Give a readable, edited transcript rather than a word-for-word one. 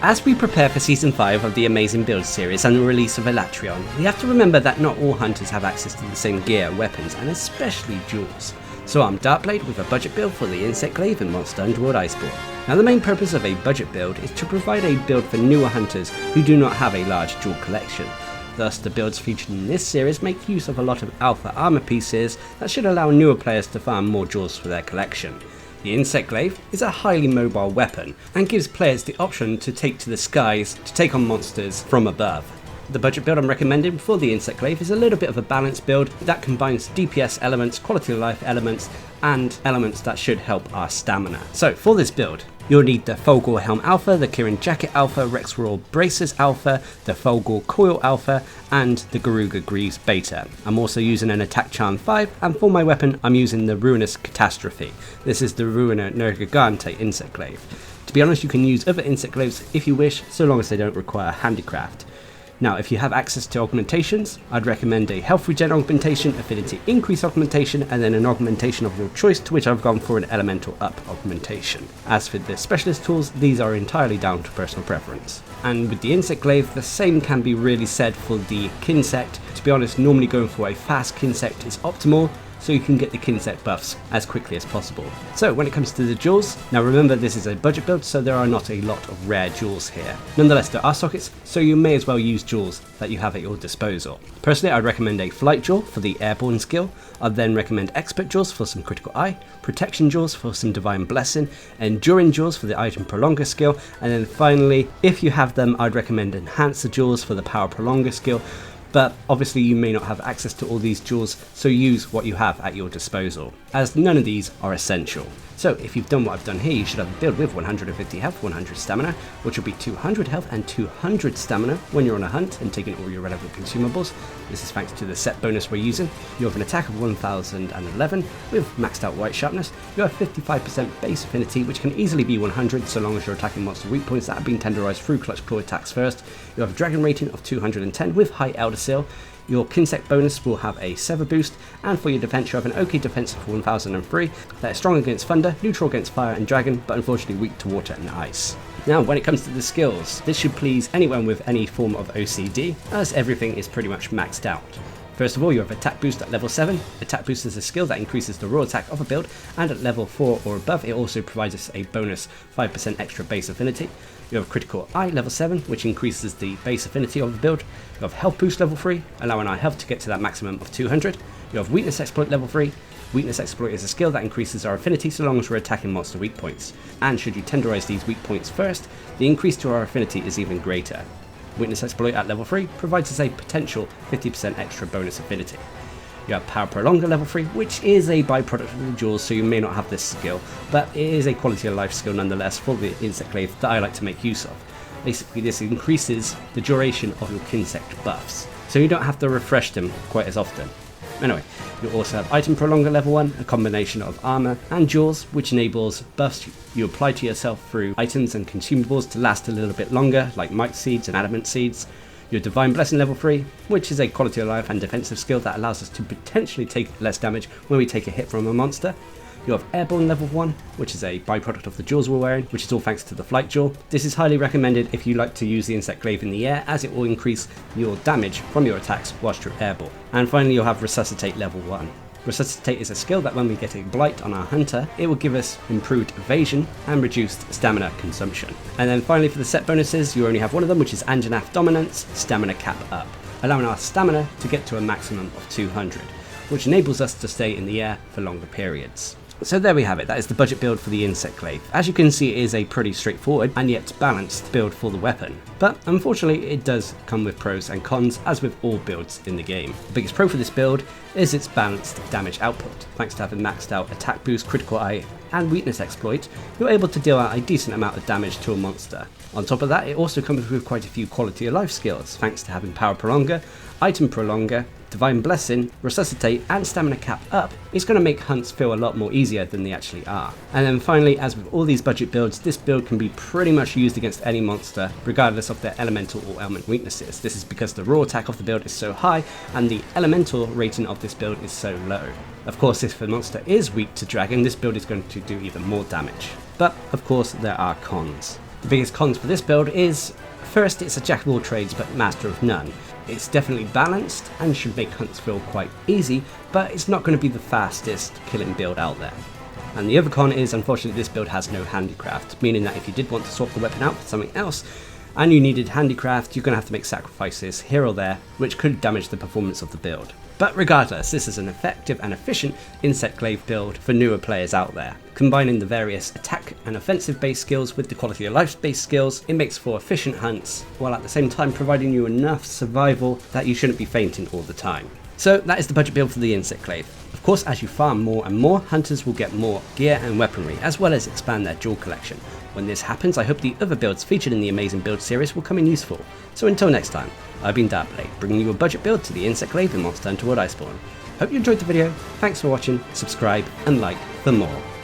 As we prepare for Season 5 of the Amazing Builds series and the release of Elatrion, we have to remember that not all hunters have access to the same gear, weapons, and especially jewels. So I'm Darcblade with a budget build for the Insect Glaive in Monster Hunter World Iceborne. Now the main purpose of a budget build is to provide a build for newer hunters who do not have a large jewel collection. Thus, the builds featured in this series make use of a lot of alpha armor pieces that should allow newer players to farm more jewels for their collection. The Insect Glaive is a highly mobile weapon and gives players the option to take to the skies to take on monsters from above. The budget build I'm recommending for the Insect Glaive is a little bit of a balanced build that combines DPS elements, quality of life elements, and elements that should help our stamina. So for this build, you'll need the Fulgor Helm Alpha, the Kirin Jacket Alpha, Rex Royal Braces Alpha, the Fulgor Coil Alpha, and the Garuga Greaves Beta. I'm also using an Attack Charm 5, and for my weapon I'm using the Ruinous Catastrophe. This is the Ruiner Nergigante Insect Glaive. To be honest, you can use other Insect Glaives if you wish, so long as they don't require handicraft. Now, if you have access to augmentations, I'd recommend a health regen augmentation, affinity increase augmentation, and then an augmentation of your choice, to which I've gone for an elemental up augmentation. As for the specialist tools, these are entirely down to personal preference. And with the Insect Glaive, the same can be really said for the Kinsect. To be honest, normally going for a fast Kinsect is optimal, so you can get the Kinsect buffs as quickly as possible. So when it comes to the jewels, now remember this is a budget build, so there are not a lot of rare jewels here. Nonetheless, there are sockets, so you may as well use jewels that you have at your disposal. Personally, I'd recommend a flight jewel for the airborne skill. I'd then recommend expert jewels for some critical eye, protection jewels for some divine blessing, enduring jewels for the item prolonger skill, and then finally, if you have them, I'd recommend enhancer jewels for the power prolonger skill. But obviously you may not have access to all these jewels, so use what you have at your disposal, as none of these are essential. So if you've done what I've done here, you should have a build with 150 health, 100 stamina, which will be 200 health and 200 stamina when you're on a hunt and taking all your relevant consumables. This is thanks to the set bonus we're using. You have an attack of 1011 with maxed out white sharpness. You have 55% base affinity, which can easily be 100 so long as you're attacking monster weak points that have been tenderized through clutch claw attacks first. You have a dragon rating of 210 with high elder seal. Your Kinsect bonus will have a Sever boost, and for your defense you have an OK defense of 1003 that is strong against thunder, neutral against fire and dragon, but unfortunately weak to water and ice. Now when it comes to the skills, this should please anyone with any form of OCD, as everything is pretty much maxed out. First of all, you have Attack Boost at level 7. Attack Boost is a skill that increases the raw attack of a build, and at level 4 or above it also provides us a bonus 5% extra base affinity. You have Critical Eye level 7, which increases the base affinity of the build. You have Health Boost level 3, allowing our health to get to that maximum of 200. You have Weakness Exploit level 3. Weakness Exploit is a skill that increases our affinity so long as we're attacking monster weak points. And should you tenderize these weak points first, the increase to our affinity is even greater. Weakness Exploit at level 3 provides us a potential 50% extra bonus affinity. You have Power Prolonger level 3, which is a byproduct of the jewels, so you may not have this skill, but it is a quality of life skill nonetheless for the Insect Glaive that I like to make use of. Basically, this increases the duration of your Kinsect buffs, so you don't have to refresh them quite as often. Anyway, you also have Item Prolonger level 1, a combination of armor and jewels, which enables buffs you apply to yourself through items and consumables to last a little bit longer, like Might Seeds and Adamant Seeds. Your Divine Blessing level 3, which is a quality of life and defensive skill that allows us to potentially take less damage when we take a hit from a monster. You have Airborne level 1, which is a byproduct of the jewels we're wearing, which is all thanks to the Flight Jewel. This is highly recommended if you like to use the Insect Glaive in the air, as it will increase your damage from your attacks whilst you're airborne. And finally you'll have Resuscitate level 1. Resuscitate is a skill that when we get a blight on our hunter, it will give us improved evasion and reduced stamina consumption. And then finally for the set bonuses, you only have one of them, which is Anjanath Dominance, Stamina Cap Up, allowing our stamina to get to a maximum of 200, which enables us to stay in the air for longer periods. So there we have it, that is the budget build for the Insect Glaive. As you can see, it is a pretty straightforward and yet balanced build for the weapon. But unfortunately it does come with pros and cons, as with all builds in the game. The biggest pro for this build is its balanced damage output. Thanks to having maxed out Attack Boost, Critical Eye and Weakness Exploit, you're able to deal out a decent amount of damage to a monster. On top of that, it also comes with quite a few quality of life skills, thanks to having Power Prolonger, Item Prolonger, Divine Blessing, Resuscitate and Stamina Cap Up. It's going to make hunts feel a lot more easier than they actually are. And then finally, as with all these budget builds, this build can be pretty much used against any monster, regardless of their elemental or element weaknesses. This is because the raw attack of the build is so high and the elemental rating of this build is so low. Of course, if the monster is weak to dragon, this build is going to do even more damage. But of course there are cons. The biggest cons for this build is, first, it's a jack of all trades but master of none. It's definitely balanced and should make hunts feel quite easy, but it's not going to be the fastest killing build out there. And the other con is, unfortunately, this build has no handicraft, meaning that if you did want to swap the weapon out for something else, and you needed handicraft, you're going to have to make sacrifices here or there, which could damage the performance of the build. But regardless, this is an effective and efficient Insect Glaive build for newer players out there. Combining the various attack and offensive based skills with the quality of life based skills, it makes for efficient hunts, while at the same time providing you enough survival that you shouldn't be fainting all the time. So that is the budget build for the Insect Glaive. Of course, as you farm more and more, hunters will get more gear and weaponry, as well as expand their jewel collection. When this happens, I hope the other builds featured in the Amazing Build series will come in useful. So until next time, I've been Darcblade, bringing you a budget build to the Insect Glaive in Monster Hunter World Iceborne. Hope you enjoyed the video, thanks for watching, subscribe and like for more.